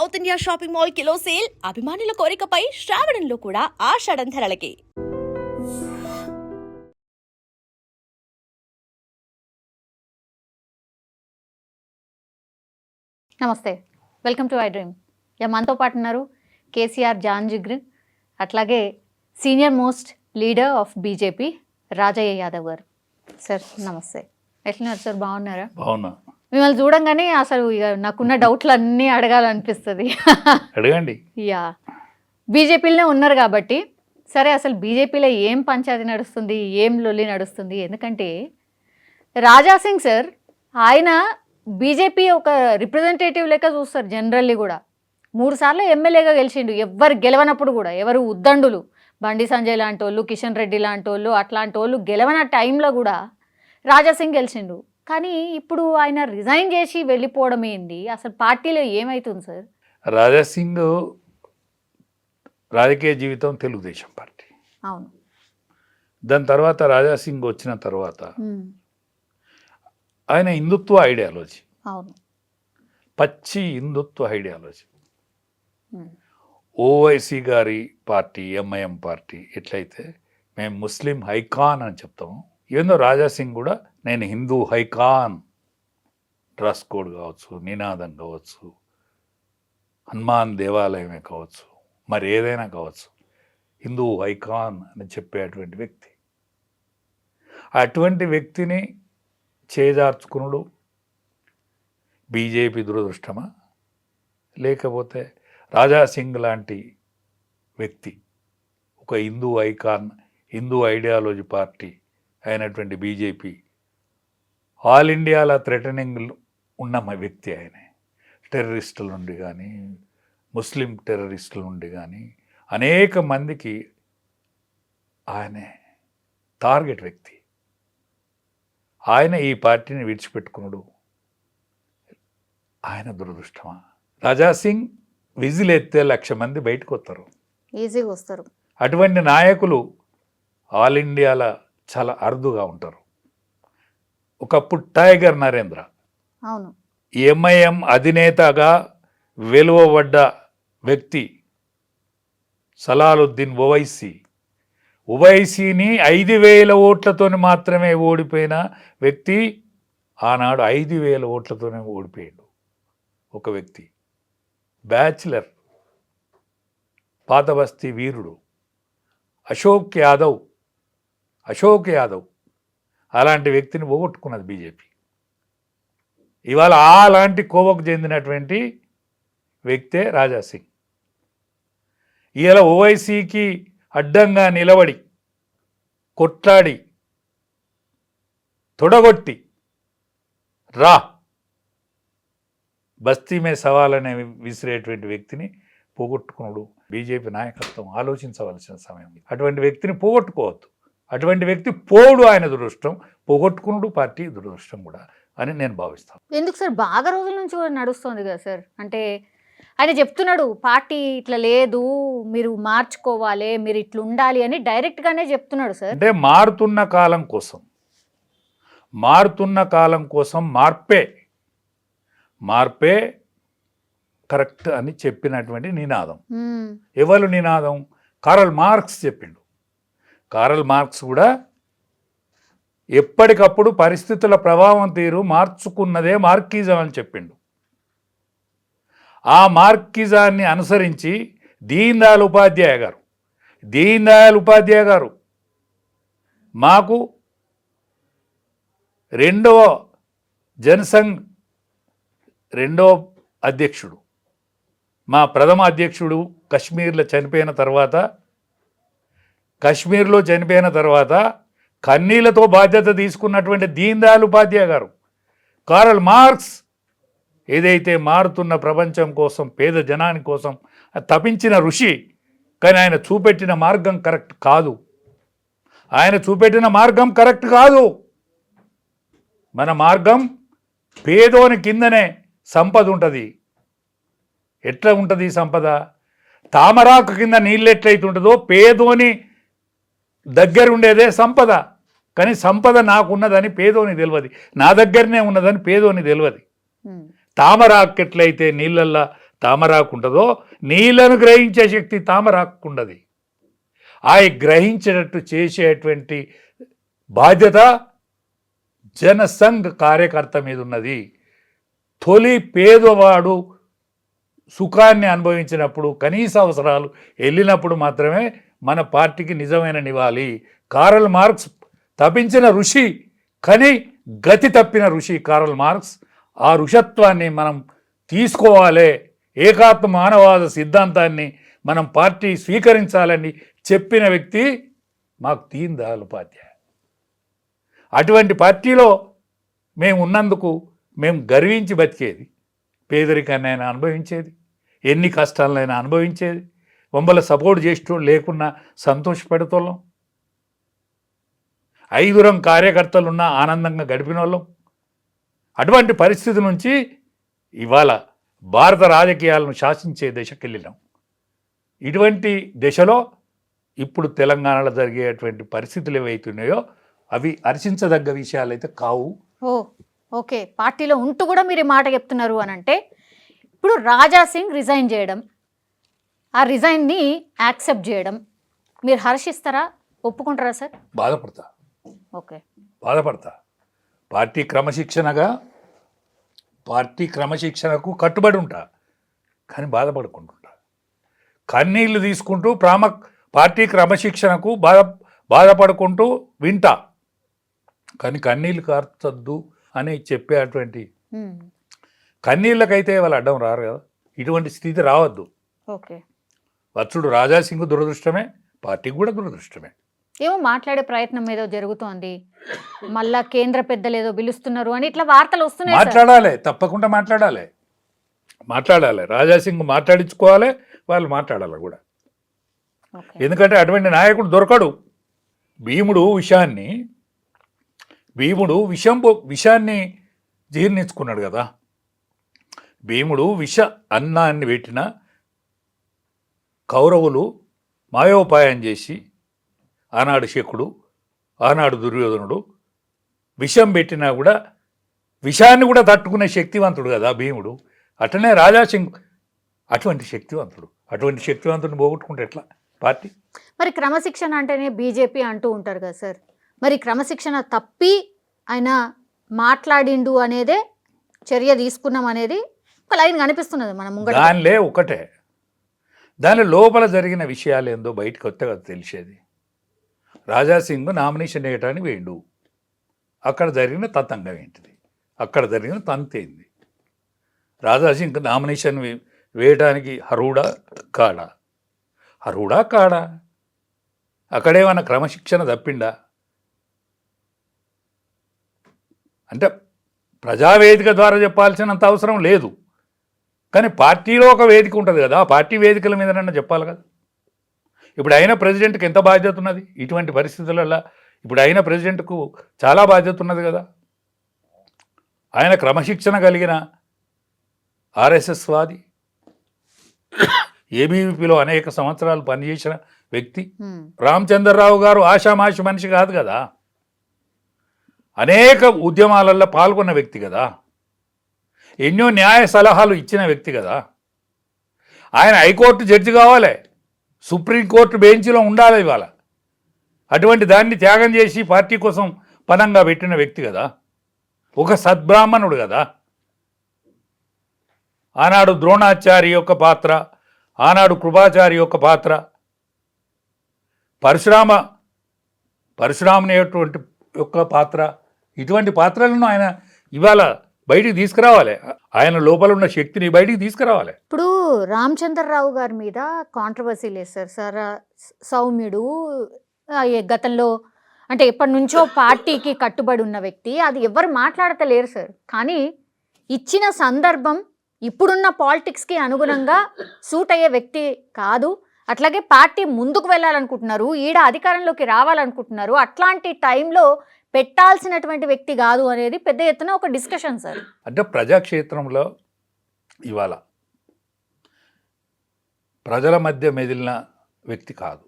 South India shopping mall kilo sale అభిమానుల కోరికపై శ్రావణంలో కూడా ఆషాఢం ధరలకి. నమస్తే, వెల్కమ్ టు ఐ డ్రీమ్. మనతో పాటు ఉన్నారు కేసీఆర్ జాన్ జిగ్ర్, అట్లాగే senior most leader of BJP Rajaiah Yadav గారు. సార్ నమస్తే, ఎట్లున్నారు సార్? బాగున్నారా? బాగున్నా. మిమ్మల్ని చూడంగానే అసలు ఇక నాకున్న డౌట్లు అన్నీ అడగాలనిపిస్తుంది. అడగండి. యా, బీజేపీలోనే ఉన్నారు కాబట్టి సరే, అసలు బీజేపీలో ఏం పంచాయతీ నడుస్తుంది, ఏం లొల్లి నడుస్తుంది? ఎందుకంటే రాజాసింగ్ సార్, ఆయన బీజేపీ ఒక రిప్రజెంటేటివ్ లెక్క చూస్తారు జనరల్లీ కూడా. 3 సార్లు ఎమ్మెల్యేగా గెలిచిండు. ఎవరు గెలవనప్పుడు కూడా, ఎవరు ఉద్దండులు, బండి సంజయ్ లాంటి వాళ్ళు, కిషన్ రెడ్డి లాంటి వాళ్ళు, అట్లాంటి వాళ్ళు గెలవన టైంలో కూడా రాజాసింగ్ గెలిచిండు. కానీ ఇప్పుడు ఆయన రిజైన్ చేసి వెళ్ళిపోవడం ఏంది? అసలు పార్టీలో ఏమవుతుంది సార్? రాజాసింగ్ రాజకీయ జీవితం తెలుగుదేశం పార్టీ. అవును. దాని తర్వాత రాజాసింగ్ వచ్చిన తర్వాత ఆయన హిందుత్వ ఐడియాలజీ, అవును, పచ్చి హిందుత్వ ఐడియాలజీ, ఓవైసీ గారి పార్టీ, ఎంఐఎం పార్టీ ఎట్లయితే మేము ముస్లిం హైకాన్ అని చెప్తాము, ఏందో రాజాసింగ్ కూడా నేను హిందూ హైకాన్, డ్రెస్ కోడ్ కావచ్చు, నినాదం కావచ్చు, హనుమాన్ దేవాలయమే కావచ్చు, మరి ఏదైనా కావచ్చు, హిందూ హైకాన్ అని చెప్పేటువంటి వ్యక్తి. అటువంటి వ్యక్తిని చేజార్చుకునుడు బీజేపీ దురదృష్టమా, లేకపోతే రాజాసింగ్ లాంటి వ్యక్తి ఒక Hindu icon, Hindu ideology party అయినటువంటి బీజేపీ ఆల్ ఇండియాలో థ్రెటనింగ్ ఉన్న వ్యక్తి ఆయనే. టెర్రరిస్టుల నుండి కానీ, ముస్లిం టెర్రరిస్టుల నుండి కానీ అనేక మందికి ఆయనే టార్గెట్ వ్యక్తి. ఆయన ఈ పార్టీని విడిచిపెట్టుకున్నాడు, ఆయన దురదృష్టమా? రాజాసింగ్ విజిల్ ఎత్తే 1,00,000 మంది బయటకు వస్తారు, ఈజీగా వస్తారు. అటువంటి నాయకులు ఆల్ ఇండియాలో చాలా అరుదుగా ఉంటారు. ఒకప్పుడు టైగర్ నరేంద్ర, అవును, ఎంఐఎం అధినేతగా వెలువబడ్డ వ్యక్తి సలాలుద్దీన్ ఓవైసీని 5,000 ఓట్లతో మాత్రమే ఓడిపోయిన వ్యక్తి. ఆనాడు 5,000 ఓట్లతోనే ఓడిపోయాడు ఒక వ్యక్తి. బ్యాచిలర్, పాత బస్తీ వీరుడు అశోక్ యాదవ్ అలాంటి వ్యక్తిని పోగొట్టుకున్నది బీజేపీ. ఇవాళ అలాంటి కోవకు చెందినటువంటి వ్యక్తే రాజాసింగ్. ఇవాళ ఓవైసీకి అడ్డంగా నిలబడి కొట్లాడి తొడగొట్టి రా బస్తీ మే సవాల్ అనే విసిరేటువంటి వ్యక్తిని పోగొట్టుకున్నాడు బీజేపీ నాయకత్వం. ఆలోచించవలసిన సమయం. అటువంటి వ్యక్తిని పోగొట్టుకోవద్దు. అటువంటి వ్యక్తి పోవుడు ఆయన దురదృష్టం, పోగొట్టుకున్నాడు పార్టీ దురదృష్టం కూడా అని నేను భావిస్తాను. ఎందుకు సార్? బాగా రోజుల నుంచి కూడా నడుస్తుంది కదా సార్. అంటే ఆయన చెప్తున్నాడు పార్టీ ఇట్లా లేదు, మీరు మార్చుకోవాలి, మీరు ఇట్లా ఉండాలి అని డైరెక్ట్గానే చెప్తున్నాడు సార్. అంటే మారుతున్న కాలం కోసం మార్పే కరెక్ట్ అని చెప్పినటువంటి నినాదం. ఎవరు నినాదం? కారల్ మార్క్స్ చెప్పిండు. కారల్ మార్క్స్ కూడా ఎప్పటికప్పుడు పరిస్థితుల ప్రభావం తీరు మార్చుకున్నదే మార్కిజం అని చెప్పిండు. ఆ మార్కిజాన్ని అనుసరించి దీన్ దయాళ్ ఉపాధ్యాయ గారు మాకు రెండవ జనసంఘ్ రెండవ అధ్యక్షుడు, మా ప్రథమ అధ్యక్షుడు కాశ్మీర్లో చనిపోయిన తర్వాత కన్నీళ్లతో బాధ్యత తీసుకున్నటువంటి దీన్ దయాళ్ ఉపాధ్యాయ గారు, కారల్ మార్క్స్ ఏదైతే మారుతున్న ప్రపంచం కోసం, పేద జనాని కోసం తపించిన ఋషి. కానీ ఆయన చూపెట్టిన మార్గం కరెక్ట్ కాదు. మన మార్గం పేదోని కిందనే సంపద ఉంటుంది. ఎట్లా ఉంటుంది సంపద? తామరాకు కింద నీళ్ళు ఎట్లయితే ఉంటుందో పేదోని దగ్గర ఉండేదే సంపద. కానీ సంపద నాకున్నదని పేదోని తెలియదు, నా దగ్గరనే ఉన్నదని పేదోని తెలియదు. తామరాకు ఎట్లయితే నీళ్ళల్లో తామరాకుంటుందో నీళ్లను గ్రహించే శక్తి తామరాకుండది. ఆ గ్రహించేటట్టు చేసేటువంటి బాధ్యత జనసంఘ్ కార్యకర్త మీద ఉన్నది. తొలి పేదవాడు సుఖాన్ని అనుభవించినప్పుడు, కనీస అవసరాలు వెళ్ళినప్పుడు మాత్రమే మన పార్టీకి నిజమైన నివాళి. కారల్ మార్క్స్ తప్పించిన ఋషి, కానీ గతి తప్పిన ఋషి కారల్ మార్క్స్. ఆ ఋషత్వాన్ని మనం తీసుకోవాలి. ఏకాత్మ మానవాద సిద్ధాంతాన్ని మనం పార్టీ స్వీకరించాలని చెప్పిన వ్యక్తి మాకు దీన్ దయాళ్ ఉపాధ్యాయ. అటువంటి పార్టీలో మేము ఉన్నందుకు మేము గర్వించి బతికేది. పేదరికాన్నైనా అనుభవించేది, ఎన్ని కష్టాలనైనా అనుభవించేది, వంబల సపోర్ట్ చేస్తూ లేకున్నా సంతోషపడుతోళ్ళం, 5 కార్యకర్తలున్నా ఆనందంగా గడిపిన వాళ్ళం. అటువంటి పరిస్థితి నుంచి ఇవాళ భారత రాజకీయాలను శాసించే దశకి వెళ్ళినాం. ఇటువంటి దశలో ఇప్పుడు తెలంగాణలో జరిగేటువంటి పరిస్థితులు ఏవైతున్నాయో అవి హర్షించదగ్గ విషయాలు అయితే కావు. ఓకే, పార్టీలో ఉంటూ కూడా మీరు ఈ మాట చెప్తున్నారు అని అంటే, ఇప్పుడు రాజా సింగ్ రిజైన్ చేయడం, ఆ రిజైన్ని యాక్సెప్ట్ చేయడం మీరు హర్షిస్తారా, ఒప్పుకుంటారా సార్? బాధపడతా. ఓకే, బాధపడతా. పార్టీ క్రమశిక్షణకు కట్టుబడి ఉంటా, కానీ బాధపడుకుంటుంటా. కన్నీళ్లు తీసుకుంటూ పార్టీ క్రమశిక్షణకు బాధపడుకుంటూ వింటా, కానీ కన్నీళ్ళు కార్చొద్దు అని చెప్పేటువంటి కన్నీళ్ళకైతే వాళ్ళు అడ్డం రారు కదా. ఇటువంటి స్థితి రావద్దు. ఓకే, వచ్చుడు రాజాసింగ్ దురదృష్టమే, పార్టీకి కూడా దురదృష్టమే. ఏమో మాట్లాడే ప్రయత్నం ఏదో జరుగుతోంది, మళ్ళా కేంద్ర పెద్దలు ఏదో పిలుస్తున్నారు అని ఇట్లా వార్తలు వస్తున్నాయి. మాట్లాడాలి, తప్పకుండా మాట్లాడాలి. రాజాసింగ్ మాట్లాడించుకోవాలి, వాళ్ళు మాట్లాడాలి కూడా. ఎందుకంటే అటువంటి నాయకుడు దొరకడు. భీముడు విషాన్ని జీర్ణించుకున్నాడు కదా. భీముడు అన్నాన్ని పెట్టిన కౌరవులు మాయోపాయం చేసి, ఆనాడు శకుడు, ఆనాడు దుర్యోధనుడు విషం పెట్టినా కూడా విషాన్ని కూడా తట్టుకునే శక్తివంతుడు కదా భీముడు. అట్లనే రాజాసింగ్ అటువంటి శక్తివంతుడిని పోగొట్టుకుంటే ఎట్లా పార్టీ? మరి క్రమశిక్షణ అంటేనే బీజేపీ అంటూ ఉంటారు కదా సార్, మరి క్రమశిక్షణ తప్పి ఆయన మాట్లాడిండు అనేదే, చర్య తీసుకున్నాం అనేది ఒక లైన్ కనిపిస్తున్నది మన ముంగట. దానిలే ఒకటే, దాని లోపల జరిగిన విషయాలు ఏందో బయటకు వస్తే కదా తెలిసేది. రాజాసింగ్ నామినేషన్ వేయటానికి వేయండు, అక్కడ జరిగిన తతంగం ఏంటిది, అక్కడ జరిగిన తంతేంది? రాజాసింగ్ నామినేషన్ వేయటానికి అర్హుడా కాడా? అక్కడేమన్నా క్రమశిక్షణ తప్పిండా? అంటే ప్రజావేదిక ద్వారా చెప్పాల్సినంత అవసరం లేదు, కానీ పార్టీలో ఒక వేదిక ఉంటుంది కదా, ఆ పార్టీ వేదికల మీదనన్నా చెప్పాలి కదా. ఇప్పుడు అయిన ప్రెసిడెంట్కి ఎంత బాధ్యత ఉన్నది ఇటువంటి పరిస్థితులలో? ఇప్పుడు అయిన ప్రెసిడెంట్కు చాలా బాధ్యత ఉన్నది కదా. ఆయన క్రమశిక్షణ కలిగిన ఆర్ఎస్ఎస్ వాది, ఏబీవీపీలో అనేక సంవత్సరాలు పనిచేసిన వ్యక్తి. రామచంద్రరావు గారు ఆషామాషి మనిషి కాదు కదా, అనేక ఉద్యమాలలో పాల్గొన్న వ్యక్తి కదా, ఎన్నో న్యాయ సలహాలు ఇచ్చిన వ్యక్తి కదా. ఆయన హైకోర్టు జడ్జి కావాలి, సుప్రీంకోర్టు బెంచ్లో ఉండాలి ఇవాళ. అటువంటి దాన్ని త్యాగం చేసి పార్టీ కోసం పనంగా పెట్టిన వ్యక్తి కదా, ఒక సద్బ్రాహ్మణుడు కదా. ఆనాడు ద్రోణాచారి యొక్క పాత్ర, ఆనాడు కృపాచారి యొక్క పాత్ర, పరశురాముని యొక్క పాత్ర, ఇటువంటి పాత్రలను ఆయన ఇవాళ బయటికి తీసుకురావాలి. ఆయన లోపల ఉన్న శక్తిని బయటికి తీసుకురావాలి. ఇప్పుడు రామచంద్రరావు గారి మీద కాంట్రవర్సీ లేదు సార్. సౌమ్యుడు, గతంలో అంటే ఎప్పటి నుంచో పార్టీకి కట్టుబడి ఉన్న వ్యక్తి, అది ఎవరు మాట్లాడతలేరు సార్. కానీ ఇచ్చిన సందర్భం ఇప్పుడున్న పాలిటిక్స్కి అనుగుణంగా సూట్ అయ్యే వ్యక్తి కాదు. అట్లాగే పార్టీ ముందుకు వెళ్ళాలనుకుంటున్నారు, ఈడ అధికారంలోకి రావాలనుకుంటున్నారు, అట్లాంటి టైంలో పెట్టాల్సినటువంటి వ్యక్తి కాదు అనేది పెద్ద ఎత్తున ఒక డిస్కషన్ సార్. అంటే ప్రజాక్షేత్రంలో ఇవాళ ప్రజల మధ్య మెదిలిన వ్యక్తి కాదు,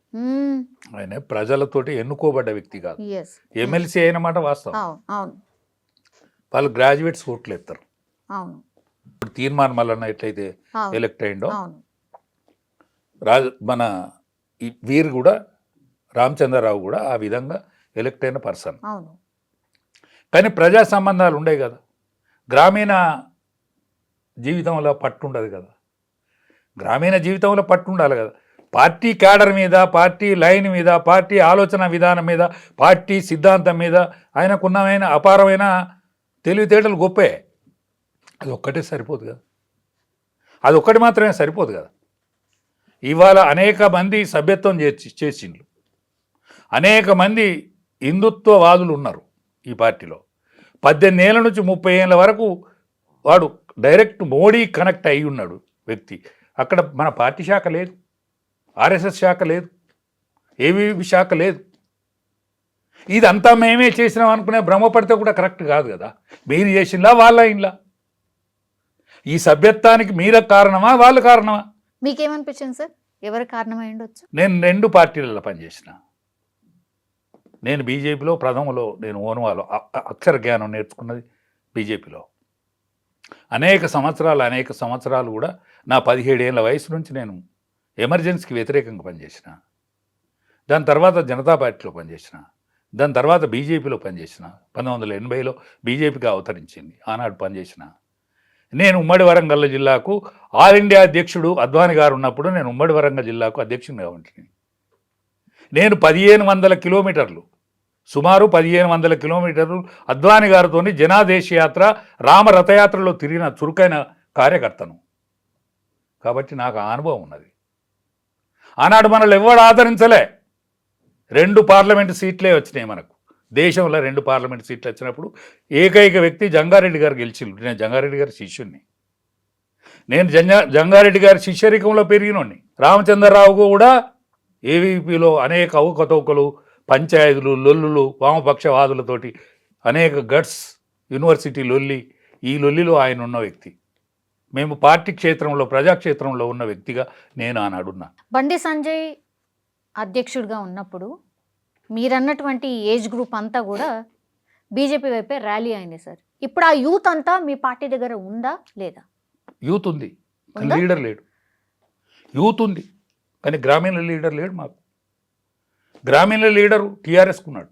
ఆయన ప్రజలతోటి ఎన్నుకోబడ్డ వ్యక్తి కాదు. ఎమ్మెల్సీ అయిన మాట వాస్తవం. అవును, వాళ్ళు గ్రాడ్యుయేట్స్ ఓట్లు ఎత్తారు. అవును, తీర్మాన్ మల్లన్న ఎట్లయితే అవును. ఎలక్ట్ అయిండో అవును. మన వీరు కూడా రామచంద్రరావు కూడా ఆ విధంగా ఎలక్ట్ అయిన పర్సన్. అవును. కానీ ప్రజా సంబంధాలు ఉండే కదా, గ్రామీణ జీవితంలో పట్టు ఉండదు కదా, గ్రామీణ జీవితంలో పట్టు ఉండాలి కదా. పార్టీ క్యాడర్ మీద, పార్టీ లైన్ మీద, పార్టీ ఆలోచన విధానం మీద, పార్టీ సిద్ధాంతం మీద ఆయనకున్నమైన అపారమైన తెలివితేటలు గొప్పే. అది ఒక్కటే సరిపోదు కదా, అది ఒక్కటి మాత్రమే సరిపోదు కదా. ఇవాళ అనేక మంది సభ్యత్వం చేసిండ్రు, అనేక మంది హిందుత్వవాదులు ఉన్నారు ఈ పార్టీలో. 18 ఏళ్ళ నుంచి 30 ఏళ్ళ వరకు వాడు డైరెక్ట్ మోడీ కనెక్ట్ అయి ఉన్నాడు వ్యక్తి. అక్కడ మన పార్టీ శాఖ లేదు, ఆర్ఎస్ఎస్ శాఖ లేదు, ఏబీవీ శాఖ లేదు. ఇదంతా మేమే చేసినాం అనుకునే భ్రమపడితే కూడా కరెక్ట్ కాదు కదా. మీరు చేసిందా వాళ్ళ ఇంట్లో? ఈ సభ్యత్వానికి మీర కారణమా వాళ్ళు కారణమా? మీకేమనిపించింది సార్, ఎవరు కారణమై ఉండొచ్చు? నేను 2 పార్టీలలో పనిచేసిన. నేను బీజేపీలో ప్రథమలో నేను ఓన్వాలో అక్షర జ్ఞానం నేర్చుకున్నది బీజేపీలో. అనేక సంవత్సరాలు కూడా నా 17 ఏళ్ళ వయసు నుంచి నేను ఎమర్జెన్సీకి వ్యతిరేకంగా పనిచేసిన. దాని తర్వాత జనతా పార్టీలో పనిచేసిన, దాని తర్వాత బీజేపీలో పనిచేసిన. 1980లో బీజేపీగా అవతరించింది, ఆనాడు పనిచేసిన. నేను ఉమ్మడి వరంగల్ జిల్లాకు ఆల్ ఇండియా అధ్యక్షుడు అద్వానీ గారు ఉన్నప్పుడు నేను ఉమ్మడి వరంగల్ జిల్లాకు అధ్యక్షునిగా ఉంటుంది. నేను 1500 కిలోమీటర్లు, సుమారు 1500 కిలోమీటర్లు అద్వానీ గారితో జనాదేశ యాత్ర, రామ రథయాత్రలో తిరిగిన చురుకైన కార్యకర్తను. కాబట్టి నాకు ఆ అనుభవం ఉన్నది. ఆనాడు మనల్ని ఎవరు ఆదరించలే. 2 పార్లమెంటు సీట్లే వచ్చినాయి మనకు. దేశంలో 2 పార్లమెంటు సీట్లు వచ్చినప్పుడు ఏకైక వ్యక్తి జంగారెడ్డి గారు గెలిచిండు. నేను జంగారెడ్డి గారి శిష్యుణ్ణి. నేను జంగారెడ్డి గారి శిష్యరికంలో పెరిగినోడిని. రామచంద్రరావు కూడా ఏవీపీలో అనేక అవకతవకలు, పంచాయతీలు, లొల్లులు, వామపక్షవాదులతోటి అనేక గట్స్, యూనివర్సిటీ లొల్లి, ఈ లొల్లిలో ఆయన ఉన్న వ్యక్తి. మేము పార్టీ క్షేత్రంలో, ప్రజాక్షేత్రంలో ఉన్న వ్యక్తిగా నేను ఆనాడున్నా. బండి సంజయ్ అధ్యక్షుడిగా ఉన్నప్పుడు మీరన్నటువంటి ఏజ్ గ్రూప్ అంతా కూడా బీజేపీ వైపే ర్యాలీ అయింది సార్. ఇప్పుడు ఆ యూత్ అంతా మీ పార్టీ దగ్గర ఉందా లేదా? యూత్ ఉంది కానీ లీడర్ లేడు. యూత్ ఉంది కానీ గ్రామీణ లీడర్ లేడు. మాకు గ్రామీణ లీడరు టీఆర్ఎస్కున్నాడు,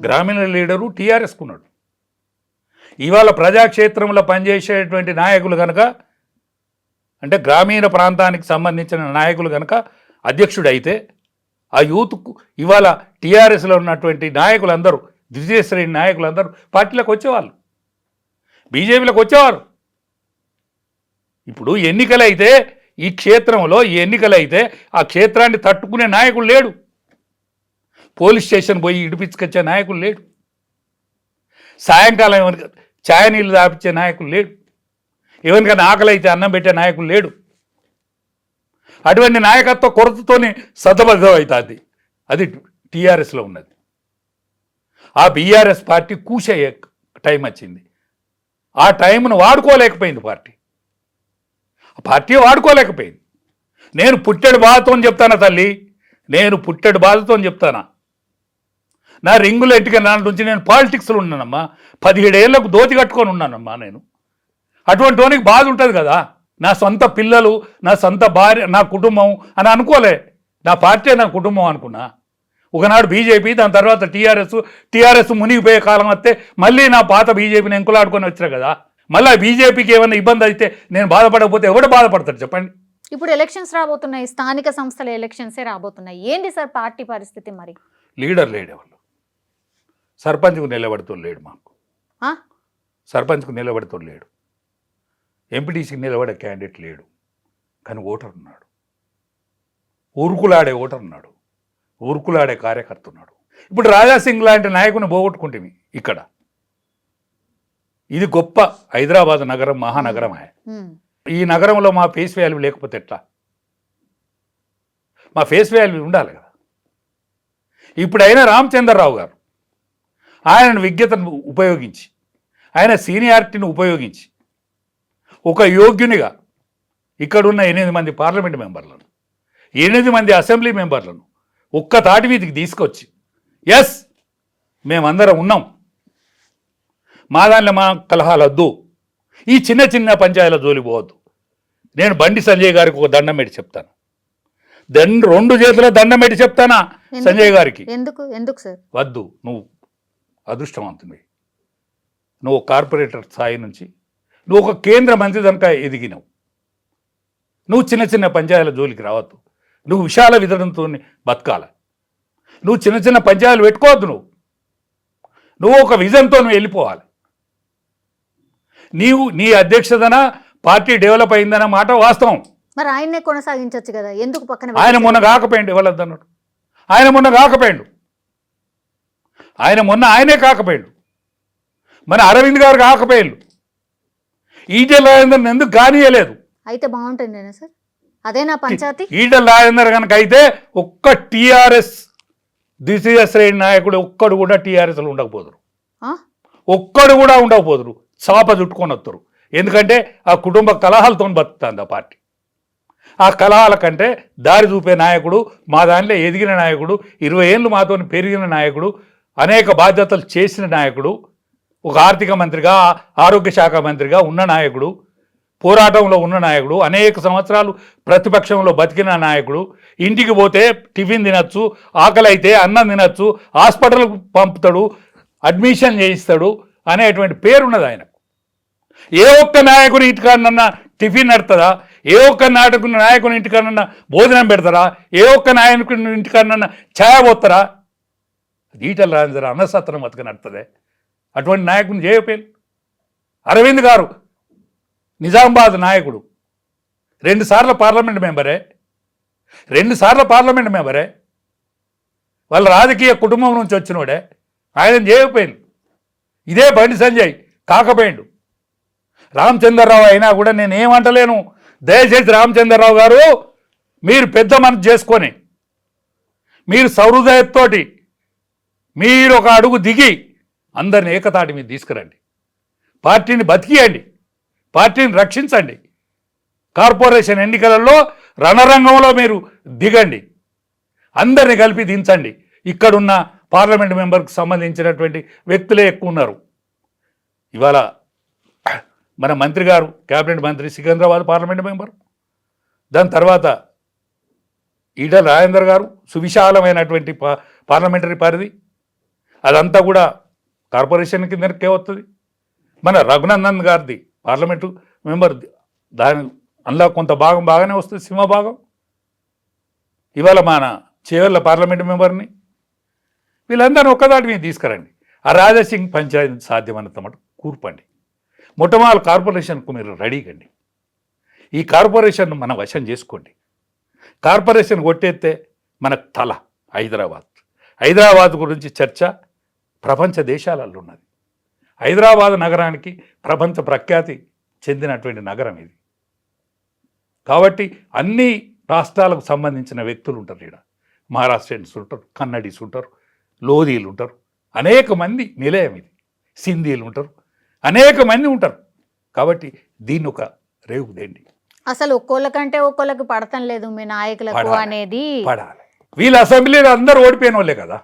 గ్రామీణ లీడరు టీఆర్ఎస్కున్నాడు. ఇవాళ ప్రజాక్షేత్రంలో పనిచేసేటువంటి నాయకులు కనుక, అంటే గ్రామీణ ప్రాంతానికి సంబంధించిన నాయకులు కనుక అధ్యక్షుడు అయితే, ఆ యూత్కు ఇవాళ టీఆర్ఎస్లో ఉన్నటువంటి నాయకులందరూ, ద్వితీయ శ్రేణి నాయకులందరూ పార్టీలోకి వచ్చేవాళ్ళు, బీజేపీలోకి వచ్చేవారు. ఇప్పుడు ఎన్నికలైతే ఈ క్షేత్రంలో ఎన్నికలైతే ఆ క్షేత్రాన్ని తట్టుకునే నాయకుడు లేడు. పోలీస్ స్టేషన్ పోయి ఇడిపించుకొచ్చే నాయకుడు లేడు. సాయంకాలం ఎవరికి ఛాయ నీళ్ళు దాపించే నాయకుడు లేడు. ఎవరికైనా ఆకలి అయితే అన్నం పెట్టే నాయకుడు లేడు. అటువంటి నాయకత్వ కొరతతోనే సతబద్ధం అవుతుంది. అది టీఆర్ఎస్లో ఉన్నది. ఆ బీఆర్ఎస్ పార్టీ కూసయ్యే టైం వచ్చింది. ఆ టైంను వాడుకోలేకపోయింది పార్టీ వాడుకోలేకపోయింది. నేను పుట్టెడు బాధతో చెప్తానా తల్లి, నేను పుట్టెడు బాధతో చెప్తానా. నా రింగులు ఎట్టుగా నాటి నుంచి నేను పాలిటిక్స్లో ఉన్నానమ్మా. 17 ఏళ్లకు దోతి కట్టుకొని ఉన్నానమ్మా నేను. అటువంటి వానికి బాధ ఉంటుంది కదా. నా సొంత పిల్లలు, నా సొంత భార్య, నా కుటుంబం అని అనుకోలే. నా పార్టీ నా కుటుంబం అనుకున్నా. ఒకనాడు బీజేపీ, దాని తర్వాత టీఆర్ఎస్ మునిగిపోయే కాలం వస్తే మళ్ళీ నా పాత బీజేపీని ఎంకులాడుకొని వచ్చారు కదా. మళ్ళీ బీజేపీకి ఏమైనా ఇబ్బంది అయితే నేను బాధపడకపోతే ఎవడు బాధపడతాడు చెప్పండి? ఇప్పుడు ఎలక్షన్స్ రాబోతున్నాయి, స్థానిక సంస్థల ఎలక్షన్సే రాబోతున్నాయి. ఏంటి సార్ పార్టీ పరిస్థితి మరి? లీడర్ లేడు. ఎవరు సర్పంచ్కు నిలబడుతూ లేడు. మాకు సర్పంచ్కు నిలబడుతూ లేడు. ఎంపీటీసీకి నిలబడే క్యాండిడేట్ లేడు. కానీ ఓటర్ ఉన్నాడు, ఊరుకులాడే ఓటర్ ఉన్నాడు, ఊరుకులాడే కార్యకర్త ఉన్నాడు. ఇప్పుడు రాజాసింగ్ లాంటి నాయకుని పోగొట్టుకుంటుంది ఇక్కడ. ఇది గొప్ప హైదరాబాద్ నగరం, మహానగరమే. ఈ నగరంలో మా ఫేస్ వాల్యూ లేకపోతే ఎట్లా? మా ఫేస్ వాల్యూ ఉండాలి కదా. ఇప్పుడైనా రామచంద్రరావు గారు ఆయన విజ్ఞతను ఉపయోగించి, ఆయన సీనియారిటీని ఉపయోగించి ఒక యోగ్యునిగా ఇక్కడున్న 8 మంది పార్లమెంట్ మెంబర్లను, 8 మంది అసెంబ్లీ మెంబర్లను ఒక్క తాటి మీదకి తీసుకొచ్చి, ఎస్ మేమందరం ఉన్నాం, మా దానిలో మా కలహాలు వద్దు, ఈ చిన్న చిన్న పంచాయతీల జోలి పోవద్దు. నేను బండి సంజయ్ గారికి ఒక దండం పెట్టి చెప్తాను, 2 చేతుల దండం పెట్టి చెప్తానా సంజయ్ గారికి. ఎందుకు సార్? వద్దు, నువ్వు అదృష్టవంతునివి. నువ్వు కార్పొరేటర్ స్థాయి నుంచి నువ్వు ఒక కేంద్ర మంత్రి దానిక ఎదిగినావు. నువ్వు చిన్న చిన్న పంచాయతీల జోలికి రావద్దు. నువ్వు విశాల విధానంతో బతకాల. నువ్వు చిన్న చిన్న పంచాయతీలు పెట్టుకోవద్దు. నువ్వు ఒక విజన్తో నువ్వు వెళ్ళిపోవాలి. నీ అధ్యక్షతన పార్టీ డెవలప్ అయిందన్న మాట వాస్తవం. మరి ఆయన్నే కొనసాగించవచ్చు కదా, ఎందుకు పక్కన? ఆయన మొన్న కాకపోయిండు, ఎవరద్దన్నాడు? ఆయన మొన్న కాకపోయిండు, ఆయనే కాకపోయిండు. మన అరవింద్ గారు కాకపోయిండు, ఈటెల రాజేందర్ ఎందుకు కానియలేదు? అయితే బాగుంటుందేనా సార్? అదే నా పంచాయతీ. ఈటెల రాజేందర్ కనుక అయితే ఒక్క టీఆర్ఎస్ ద్వితీయ శ్రేణి నాయకుడు ఒక్కడు కూడా టీఆర్ఎస్లో ఉండకపోదురు. ఒక్కడు కూడా ఉండకపోదురు. చాప చుట్టుకొని వస్తారు. ఎందుకంటే ఆ కుటుంబ కలహాలతో బతుకుతుంది ఆ పార్టీ. ఆ కలహాల కంటే దారి చూపే నాయకుడు, మా దాంట్లో ఎదిగిన నాయకుడు, 20 ఏళ్ళు మాతో పెరిగిన నాయకుడు, అనేక బాధ్యతలు చేసిన నాయకుడు, ఒక ఆర్థిక మంత్రిగా, ఆరోగ్య శాఖ మంత్రిగా ఉన్న నాయకుడు, పోరాటంలో ఉన్న నాయకుడు, అనేక సంవత్సరాలు ప్రతిపక్షంలో బతికిన నాయకుడు, ఇంటికి పోతే టిఫిన్ తినచ్చు, ఆకలి అయితే అన్నం తినచ్చు, హాస్పిటల్కు పంపుతాడు, అడ్మిషన్ చేయిస్తాడు అనేటువంటి పేరున్నది ఆయనకు. ఏ ఒక్క నాయకుని ఇంటికాడనన్నా టిఫిన్ నడుతుందా? ఏ ఒక్క నాయకుని ఇంటికాడనన్నా భోజనం పెడతారా? ఏ ఒక్క నాయకుని ఇంటికాడనన్నా ఛాయ పోతారా? ఈటెల రాజేందర్ అన్నసత్రం బతుక నడుతుంది. అటువంటి నాయకుని చేయపోయారు. అరవింద్ గారు నిజామాబాద్ నాయకుడు, 2 సార్లు పార్లమెంట్ మెంబరే, వాళ్ళ రాజకీయ కుటుంబం నుంచి వచ్చినోడే. ఆయన చేయకపోయాడు. ఇదే బండి సంజయ్ కాకపోయిండు. రామచంద్రరావు అయినా కూడా నేను ఏమంటలేను. దయచేసి రామచంద్రరావు గారు, మీరు పెద్ద మనసు చేసుకొని, మీరు సౌహృదయతోటి మీరు ఒక అడుగు దిగి అందరిని ఏకతాటి మీద తీసుకురండి. పార్టీని బతికియండి, పార్టీని రక్షించండి. కార్పొరేషన్ ఎన్నికలలో రణరంగంలో మీరు దిగండి, అందరిని కలిపి దించండి. ఇక్కడున్న పార్లమెంట్ మెంబర్కి సంబంధించినటువంటి వ్యక్తులే ఎక్కువ ఉన్నారు. ఇవాళ మన మంత్రి గారు, క్యాబినెట్ మంత్రి, సికింద్రాబాద్ పార్లమెంట్ మెంబర్, దాని తర్వాత ఈటెల రాజేందర్ గారు సువిశాలమైనటువంటి పార్లమెంటరీ పరిధి, అదంతా కూడా కార్పొరేషన్ కిందకే వస్తుంది. మన రఘునందన్ గారిది పార్లమెంటు మెంబర్, దాని అందులో కొంత భాగం బాగానే వస్తుంది, సింహభాగం. ఇవాళ మన చేవెళ్ళ పార్లమెంటు మెంబర్ని, వీళ్ళందరినీ ఒక్కదాటి మీద తీసుకురండి. ఆ రాజాసింగ్ పంచాయతీ సాధ్యమైనంత మటు కూర్పండి. మొట్టమొదటి కార్పొరేషన్కు మీరు రెడీ కండి. ఈ కార్పొరేషన్ను మన వశం చేసుకోండి. కార్పొరేషన్ కొట్టేస్తే మనకు తల హైదరాబాద్ గురించి చర్చ ప్రపంచ దేశాలలో ఉన్నది. హైదరాబాద్ నగరానికి ప్రపంచ ప్రఖ్యాతి చెందినటువంటి నగరం ఇది. కాబట్టి అన్ని రాష్ట్రాలకు సంబంధించిన వ్యక్తులు ఉంటారు. ఇక్కడ మహారాష్ట్రియన్స్ ఉంటారు, కన్నడీస్ ఉంటారు, లోధీలు ఉంటారు, అనేక మంది నిలయం ఇది. సింధీలు ఉంటారు, అనేక మంది ఉంటారు. కాబట్టి దీన్ని ఒక రేవుదేండి. అసలు ఒక్కోళ్ళకంటే ఒక్కోళ్ళకి పడతం లేదు మీ నాయకులకు అనేది పడాలి. వీళ్ళ అసెంబ్లీలో అందరూ ఓడిపోయిన వాళ్ళే కదా.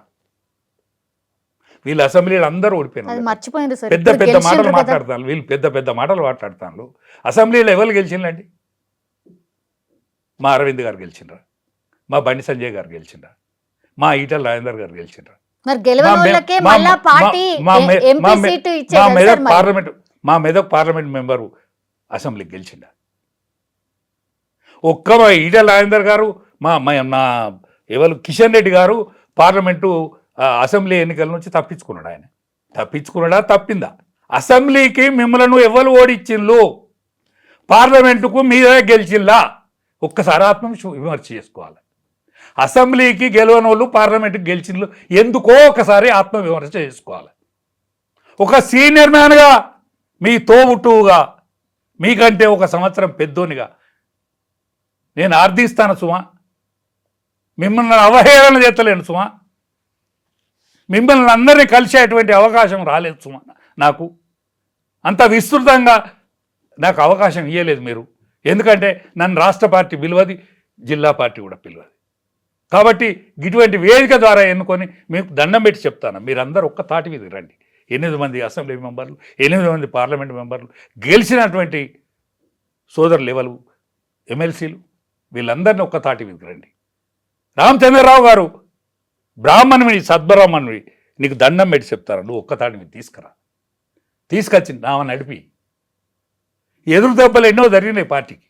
వీళ్ళ అసెంబ్లీలో అందరూ ఓడిపోయిన మర్చిపోయింది సార్. పెద్ద పెద్ద మాటలు మాట్లాడతాను, వీళ్ళు పెద్ద పెద్ద మాటలు మాట్లాడతాను. అసెంబ్లీలో ఎవరు గెలిచిందండి? మా అరవింద్ గారు గెలిచిండ్రా, మా బండి సంజయ్ గారు గెలిచిండ్రా, మా ఈటెల రాజేందర్ గారు గెలిచిండ్రా. మా మెదక్ పార్లమెంట్ మెంబరు అసెంబ్లీకి గెలిచిండా? ఒక్క ఈటెల రాజేందర్ గారు, మా ఎవరు కిషన్ రెడ్డి గారు పార్లమెంటు అసెంబ్లీ ఎన్నికల నుంచి తప్పించుకున్నాడు. ఆయన తప్పించుకున్నాడా, తప్పిందా? అసెంబ్లీకి మిమ్మల్ని ఎవరు ఓడిచ్చిండ్లు, పార్లమెంటుకు మీరే గెలిచిందా? ఒక్కసారి విమర్శ చేసుకోవాలి. అసెంబ్లీకి గెలవని వాళ్ళు పార్లమెంట్కి గెలిచిండ్లు ఎందుకో ఒకసారి ఆత్మవిమర్శ చేసుకోవాలి. ఒక సీనియర్ మ్యాన్గా, మీ తోబుట్టువుగా, మీకంటే 1 సంవత్సరం పెద్దోనిగా నేను ఆర్థిస్తాను సుమా. మిమ్మల్ని అవహేళన చేస్తలేను సుమా. మిమ్మల్ని అందరినీ కలిసేటువంటి అవకాశం రాలేదు సుమా. నాకు అంత విస్తృతంగా నాకు అవకాశం ఇవ్వలేదు మీరు. ఎందుకంటే నన్ను రాష్ట్ర పార్టీ పిలవది, జిల్లా పార్టీ కూడా పిలవది. కాబట్టి ఇటువంటి వేదిక ద్వారా ఎన్నుకొని మీకు దండం పెట్టి చెప్తాను, మీరందరూ ఒక్క తాటి మీద రండి. 8 మంది అసెంబ్లీ మెంబర్లు, 8 మంది పార్లమెంట్ మెంబర్లు, గెలిచినటువంటి సోదరులు ఎవరు, ఎమ్మెల్సీలు, వీళ్ళందరినీ ఒక్క తాటి మీదకి రండి. రామచంద్రరావు గారు బ్రాహ్మణుని, సద్బ్రాహ్మణుని, నీకు దండం పెట్టి చెప్తారా, నువ్వు ఒక్క తాటి మీద తీసుకొచ్చి నామ నడిపి. ఎదురు దెబ్బలు ఎన్నో జరిగినాయి పార్టీకి.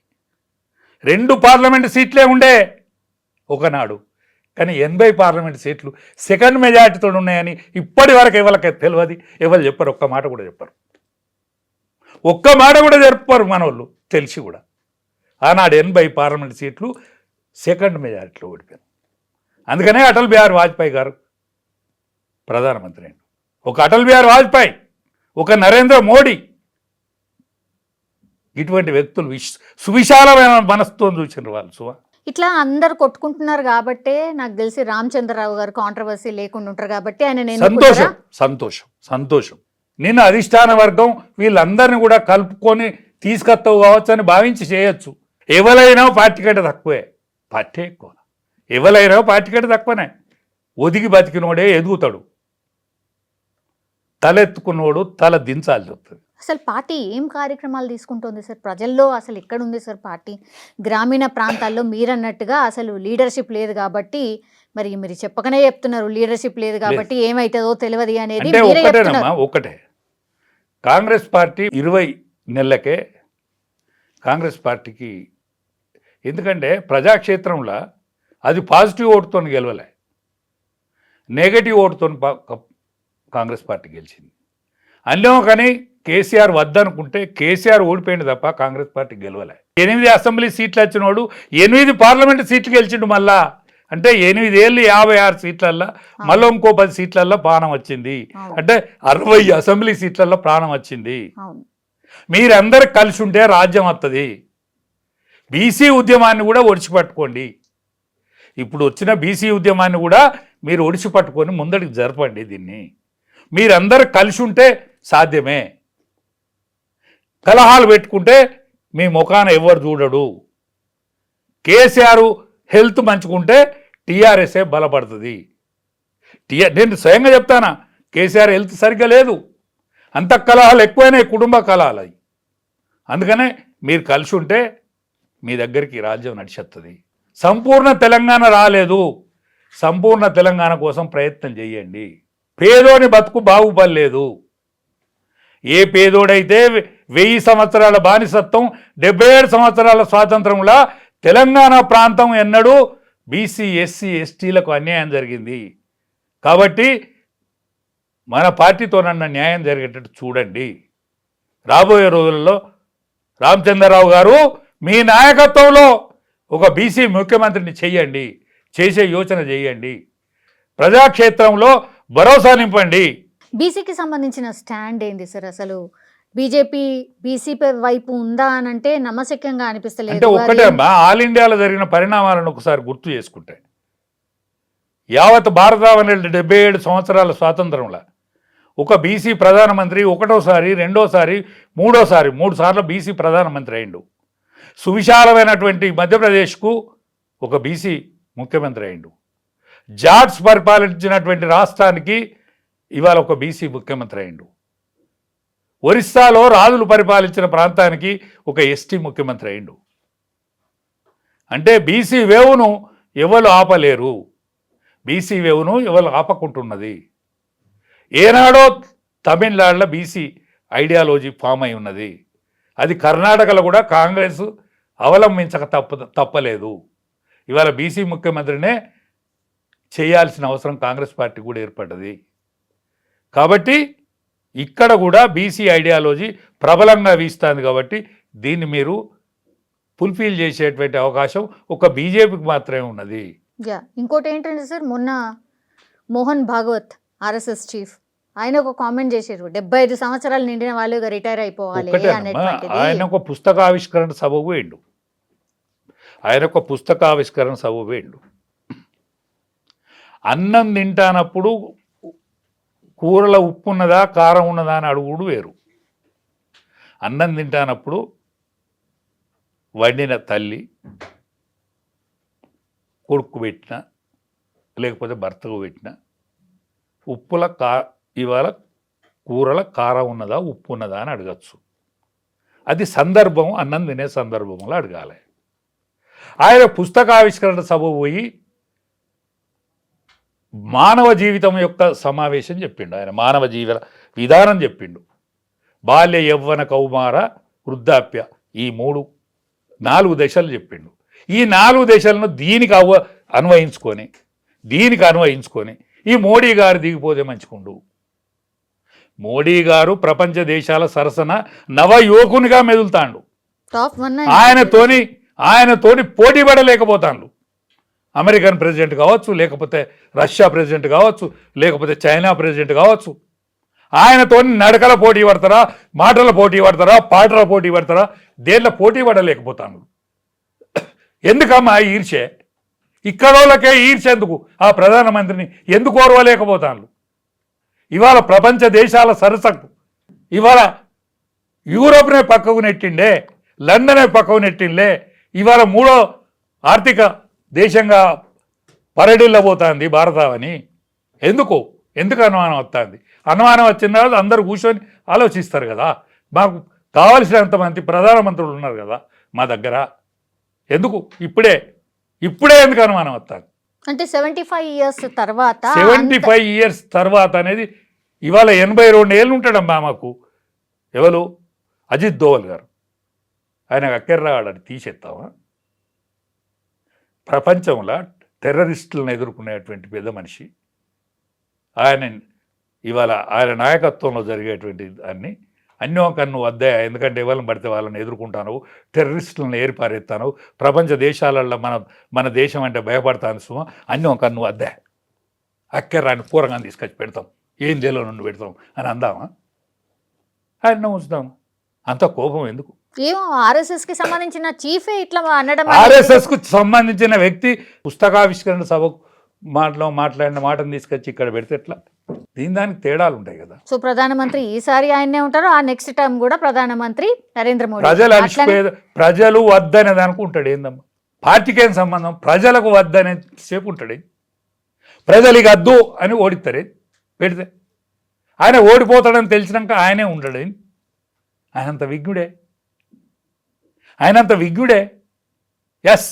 2 పార్లమెంటు సీట్లే ఉండే ఒకనాడు, కానీ 80 పార్లమెంట్ సీట్లు సెకండ్ మెజార్టీతో ఉన్నాయని ఇప్పటి వరకు ఎవరికి తెలియదు. ఎవరు చెప్పరు, ఒక్క మాట కూడా చెప్పరు, ఒక్క మాట కూడా చెప్పరు మనోళ్ళు తెలిసి కూడా. ఆనాడు 80 పార్లమెంట్ సీట్లు సెకండ్ మెజారిటీలో ఓడిపోయారు. అందుకనే అటల్ బిహారీ వాజ్పేయి గారు ప్రధానమంత్రి అయ్యారు. ఒక అటల్ బిహారీ వాజ్పేయి, ఒక నరేంద్ర మోడీ, ఇటువంటి వ్యక్తులు సువిశాలమైన మనసుతో చూసినారు వాళ్ళు. సువా ఇట్లా అందరు కొట్టుకుంటున్నారు కాబట్టే నాకు తెలిసి రామచంద్రరావు గారు కాంట్రవర్సీ లేకుండా ఉంటారు కాబట్టి ఆయన సంతోషం సంతోషం సంతోషం. నిన్న అధిష్టాన వర్గం వీళ్ళందరినీ కూడా కలుపుకొని తీసుకొస్తావు కావచ్చు అని భావించి చేయొచ్చు. ఎవరైనా పార్టీ కంటే తక్కువే, పార్టీ ఎక్కువ. ఎవరైనా పార్టీ కంటే తక్కువనే. ఒదిగి బతికినోడే ఎదుగుతాడు, తలెత్తుకున్నోడు తల దించాల్సి వస్తుంది. అసలు పార్టీ ఏం కార్యక్రమాలు తీసుకుంటుంది సార్ ప్రజల్లో? అసలు ఎక్కడ ఉంది సార్ పార్టీ? గ్రామీణ ప్రాంతాల్లో మీరన్నట్టుగా అసలు లీడర్షిప్ లేదు కాబట్టి, మరి మీరు చెప్పకనే చెప్తున్నారు లీడర్షిప్ లేదు కాబట్టి ఏమైతుందో తెలియదు అనేది మీరే చెప్తున్నారు. ఒకటే, కాంగ్రెస్ పార్టీ 20 నెలలకే కాంగ్రెస్ పార్టీకి, ఎందుకంటే ప్రజాక్షేత్రంలో అది పాజిటివ్ ఓటుతో గెలవలే, నెగటివ్ ఓటుతో కాంగ్రెస్ పార్టీ గెలిచింది. అందులో కానీ కేసీఆర్ వద్దనుకుంటే కేసీఆర్ ఓడిపోయింది తప్ప కాంగ్రెస్ పార్టీ గెలవలే. 8 అసెంబ్లీ సీట్లు వచ్చినోడు 8 పార్లమెంటు సీట్లు గెలిచిండు. మళ్ళా అంటే 8 ఏళ్ళు 56 సీట్లల్లో మళ్ళీ ఇంకో 10 సీట్లల్లో ప్రాణం వచ్చింది. అంటే 60 అసెంబ్లీ సీట్లలో ప్రాణం వచ్చింది. మీరందరూ కలిసి ఉంటే రాజ్యం వస్తుంది. బీసీ ఉద్యమాన్ని కూడా ఒడిచిపట్టుకోండి. ఇప్పుడు వచ్చిన బీసీ ఉద్యమాన్ని కూడా మీరు ఒడిచిపట్టుకొని ముందడికి జరపండి. దీన్ని మీరందరూ కలిసి ఉంటే సాధ్యమే. కలహాలు పెట్టుకుంటే మీ ముఖాన ఎవరు చూడడు. కేసీఆర్ హెల్త్ మంచుకుంటే టీఆర్ఎస్ఏ బలపడుతుంది. నేను స్వయంగా చెప్తానా, కేసీఆర్ హెల్త్ సరిగ్గా లేదు, అంత కలహాలు ఎక్కువైనాయి, కుటుంబ కలహాలు అవి. అందుకనే మీరు కలిసి ఉంటే మీ దగ్గరికి రాజ్యం నడిచేస్తుంది. సంపూర్ణ తెలంగాణ రాలేదు, సంపూర్ణ తెలంగాణ కోసం ప్రయత్నం చేయండి. పేదోని బతుకు బాగుపడలేదు. ఏ పేదోడైతే 1000 సంవత్సరాల బానిసత్వం, 77 సంవత్సరాల స్వాతంత్రంలో తెలంగాణ ప్రాంతం ఎన్నడూ బీసీ, ఎస్సీ, ఎస్టీలకు అన్యాయం జరిగింది. కాబట్టి మన పార్టీతోనన్న న్యాయం జరిగేటట్టు చూడండి. రాబోయే రోజుల్లో రామచంద్రరావు గారు మీ నాయకత్వంలో ఒక బీసీ ముఖ్యమంత్రిని చెయ్యండి, చేసే యోచన చేయండి. ప్రజాక్షేత్రంలో భరోసా నింపండి. బీసీకి సంబంధించిన స్టాండ్ ఏంది సార్? అసలు బీజేపీ బీసీ వైపు ఉందా అని అంటే నమ్మశక్యంగా అనిపిస్తలేదు. అంటే ఒక్కటే అమ్మా, ఆల్ ఇండియాలో జరిగిన పరిణామాలను ఒకసారి గుర్తు చేసుకుంటే, యావత్ భారతావని 77 సంవత్సరాల స్వాతంత్రంలో ఒక బీసీ ప్రధానమంత్రి ఒకటోసారి, రెండోసారి, మూడోసారి 3 సార్లు బీసీ ప్రధానమంత్రి అయిండు. సువిశాలమైనటువంటి మధ్యప్రదేశ్కు ఒక బీసీ ముఖ్యమంత్రి అయిండు. జాట్స్ పరిపాలించినటువంటి రాష్ట్రానికి ఇవాళ ఒక బీసీ ముఖ్యమంత్రి అయిండు. ఒరిస్సాలో రాజులు పరిపాలించిన ప్రాంతానికి ఒక ఎస్టీ ముఖ్యమంత్రి అయిండు. అంటే బీసీ వేవును ఎవరు ఆపలేరు, బీసీ వేవును ఎవరు ఆపకుంటున్నది. ఏనాడో తమిళనాడులో బీసీ ఐడియాలజీ ఫామ్ అయి ఉన్నది. అది కర్ణాటకలో కూడా కాంగ్రెస్ అవలంబించక తప్పలేదు. ఇవాళ బీసీ ముఖ్యమంత్రినే చేయాల్సిన అవసరం కాంగ్రెస్ పార్టీ కూడా ఏర్పడ్డది. కాబట్టి ఇక్కడ కూడా బీసీ ఐడియాలజీ ప్రబలంగా వీస్తుంది. కాబట్టి దీన్ని మీరు ఫుల్ఫిల్ చేసేటువంటి అవకాశం ఒక బీజేపీకి మాత్రమే ఉన్నది. ఇంకోటి ఏంటంటే సార్, మొన్న మోహన్ భాగవత్ ఆర్ఎస్ఎస్ చీఫ్ ఆయన ఒక కామెంట్ చేశారు, 75 సంవత్సరాలు నిండిన వాళ్ళు రిటైర్ అయిపోవాలి. ఆయన ఒక పుస్తకావిష్కరణ సభకు వేయండు, అన్నం తింటానప్పుడు కూరలో ఉప్పు ఉన్నదా కారం ఉన్నదా అని అడుగుడు వేరు. అన్నం తింటానప్పుడు వండిన తల్లి కొడుకు పెట్టిన లేకపోతే భర్తకు పెట్టిన ఉప్పుల ఇవాళ కూరల కారం ఉన్నదా ఉప్పు ఉన్నదా అని అడగచ్చు. అది సందర్భం, అన్నం తినే సందర్భంలో అడగాలి. ఆయన పుస్తకావిష్కరణ సభ పోయి మానవ జీవితం యొక్క సమావేశం చెప్పిండు. ఆయన మానవ జీవన విధానం చెప్పిండు. బాల్య యవ్వన కౌమార వృద్ధాప్య ఈ 4 దశలు చెప్పిండు. ఈ 4 దశలను దీనికి అన్వయించుకొని ఈ మోడీ గారు దిగిపోతే మంచిగుండు. మోడీ గారు ప్రపంచ దేశాల సరసన నవయువకునిగా మెదులుతాండు. టాప్ 1 ఆయనతోని పోటీ పడలేకపోతాండు. అమెరికన్ ప్రెసిడెంట్ కావచ్చు, లేకపోతే రష్యా ప్రెసిడెంట్ కావచ్చు, లేకపోతే చైనా ప్రెసిడెంట్ కావచ్చు. ఆయనతో నడకల పోటీ పడతారా, మాటల పోటీ పడతారా, పాటల పోటీ పడతారా, దేంట్లో పోటీ పడలేకపోతాను. ఎందుకమ్మా ఈర్షే? ఇక్కడోళ్ళకే ఈర్ష ఎందుకు? ఆ ప్రధానమంత్రిని ఎందుకు ఓర్వలేకపోతాను? ఇవాళ ప్రపంచ దేశాల సరసకు ఇవాళ యూరోప్నే పక్కకు నెట్టిండే, లండనే పక్కకు నెట్టిండే, ఇవాళ 3వ ఆర్థిక దేశంగా పరడిల్లబోతుంది భారతావని. ఎందుకు అనుమానం వస్తుంది? అనుమానం వచ్చిన తర్వాత అందరూ కూర్చొని ఆలోచిస్తారు కదా. మాకు కావలసినంతమంది ప్రధానమంత్రులు ఉన్నారు కదా మా దగ్గర, ఎందుకు ఇప్పుడే ఎందుకు అనుమానం వస్తుంది? అంటే 75 ఇయర్స్ తర్వాత 75 ఇయర్స్ తర్వాత అనేది ఇవాళ 82 ఏళ్ళు ఉంటాడమ్మా మాకు. ఎవరు? అజిత్ దోవల్ గారు. ఆయన అక్కెర్రాడని తీసేస్తామా? ప్రపంచంలో టెర్రరిస్టులను ఎదుర్కొనేటువంటి పెద్ద మనిషి ఆయన. ఇవాళ ఆయన నాయకత్వంలో జరిగేటువంటి దాన్ని అన్యోకన్ను వద్దాయి. ఎందుకంటే ఎవరిని పడితే వాళ్ళని ఎదుర్కొంటాను, టెర్రరిస్టులను ఏర్పారెత్తాను, ప్రపంచ దేశాలలో మన దేశం అంటే భయపడతాను సుమా, అన్యోకన్ను వద్దాయి. అక్కెర్రాని పూరంగా తీసుకొచ్చి పెడతాం, ఏం దేలో నుండి పెడతాం అని అందామా? ఆయన ఉంచుతాం. అంత కోపం ఎందుకు? ఏమో ఆర్ఎస్ఎస్కి సంబంధించిన చీఫే ఇట్లా అనడం. ఆర్ఎస్ఎస్కు సంబంధించిన వ్యక్తి పుస్తకావిష్కరణ సభకు మాట్లాడిన మాటను తీసుకొచ్చి ఇక్కడ పెడితే ఎట్లా? దానికి తేడాలు ఉంటాయి కదా. సో ప్రధానమంత్రి ఈసారి ఆయనే ఉంటారు, ఆ నెక్స్ట్ టైం కూడా ప్రధానమంత్రి నరేంద్ర మోడీ. ప్రజలు అలిసిపోయేది, ప్రజలు వద్దనేది అనుకుంటాడు. ఏందమ్మా పార్టీకి ఏం సంబంధం? ప్రజలకు వద్దనే సేపు ఉంటాడు. ప్రజలకి వద్దు అని ఓడిస్తారే పెడితే. ఆయన ఓడిపోతాడని తెలిసినాక ఆయనే ఉండడు. ఆయనంత విజ్ఞుడే. ఎస్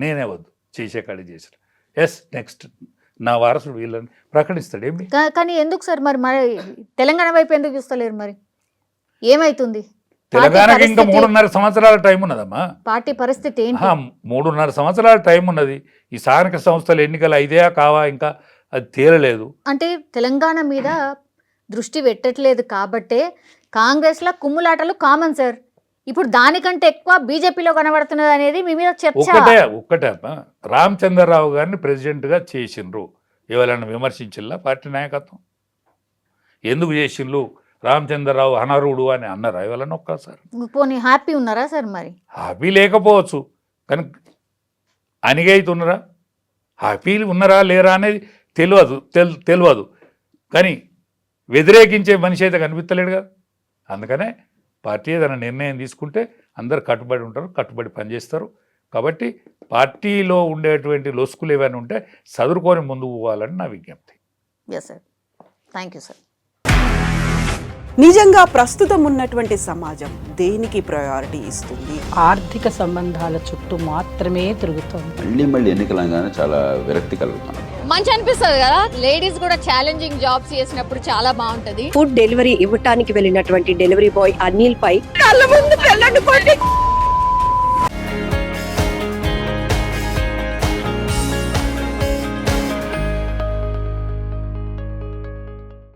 నేనే వద్దు చేసే కాడి చేసిన, ఎస్ నెక్స్ట్ నా వారసుడు వీళ్ళని ప్రకటిస్తాడు. ఏమి కానీ ఎందుకు సార్ మరి తెలంగాణ వైపు ఎందుకు చూస్తలేరు? మరి ఏమైతుంది? తెలంగాణకి ఇంకా 3.5 సంవత్సరాల టైం ఉన్నదమ్మా. పార్టీ పరిస్థితి 3.5 సంవత్సరాల టైం ఉన్నది. ఈ స్థానిక సంస్థల ఎన్నికలు అయిదే కావా ఇంకా అది తేలలేదు. అంటే తెలంగాణ మీద దృష్టి పెట్టట్లేదు కాబట్టే కాంగ్రెస్లో కుమ్ములాటలు కామన్ సార్. ఇప్పుడు దానికంటే ఎక్కువ బీజేపీలో కనబడుతున్నది అనేది మీ మీద చర్చ. ఒక్కటే అమ్మా, రామచంద్రరావు గారిని ప్రెసిడెంట్గా చేసిండ్రు, ఎవరైనా విమర్శించిల్లా పార్టీ నాయకత్వం? ఎందుకు చేసిండ్రు? రామచంద్రరావు అనర్హుడు అని అన్నారా ఎవరైనా ఒక్కసారి? పోనీ హ్యాపీ ఉన్నారా సార్? మరి హ్యాపీ లేకపోవచ్చు కానీ అనిగైతున్నారా? హ్యాపీ ఉన్నారా లేరా అనేది తెలియదు కానీ వ్యతిరేకించే మనిషి అయితే కనిపించలేడు కదా. అందుకనే పార్టీ ఏదైనా నిర్ణయం తీసుకుంటే అందరు కట్టుబడి ఉంటారు, కట్టుబడి పనిచేస్తారు. కాబట్టి పార్టీలో ఉండేటువంటి లొసుకులు ఏమైనా ఉంటే చదువుకొని ముందుకు పోవాలని నా విజ్ఞప్తి. Yes sir, thank you sir. నిజంగా ప్రస్తుతం ఉన్నటువంటి సమాజం దేనికి ప్రయారిటీ ఇస్తుంది? ఆర్థిక సంబంధాల చుట్టూ మాత్రమే తిరుగుతోంది. మళ్ళీ ఎన్నికలంగానే చాలా విరక్తి కలుగుతున్నాం. మంచి అనిపిస్తుంది కదా, లేడీస్ కూడా ఛాలెంజింగ్ జాబ్స్ చేసినప్పుడు చాలా బాగుంటది. ఫుడ్ డెలివరీ ఇవ్వటానికి వెళ్ళినటువంటి డెలివరీ బాయ్ అనిల్ పై కళ్ళ ముందు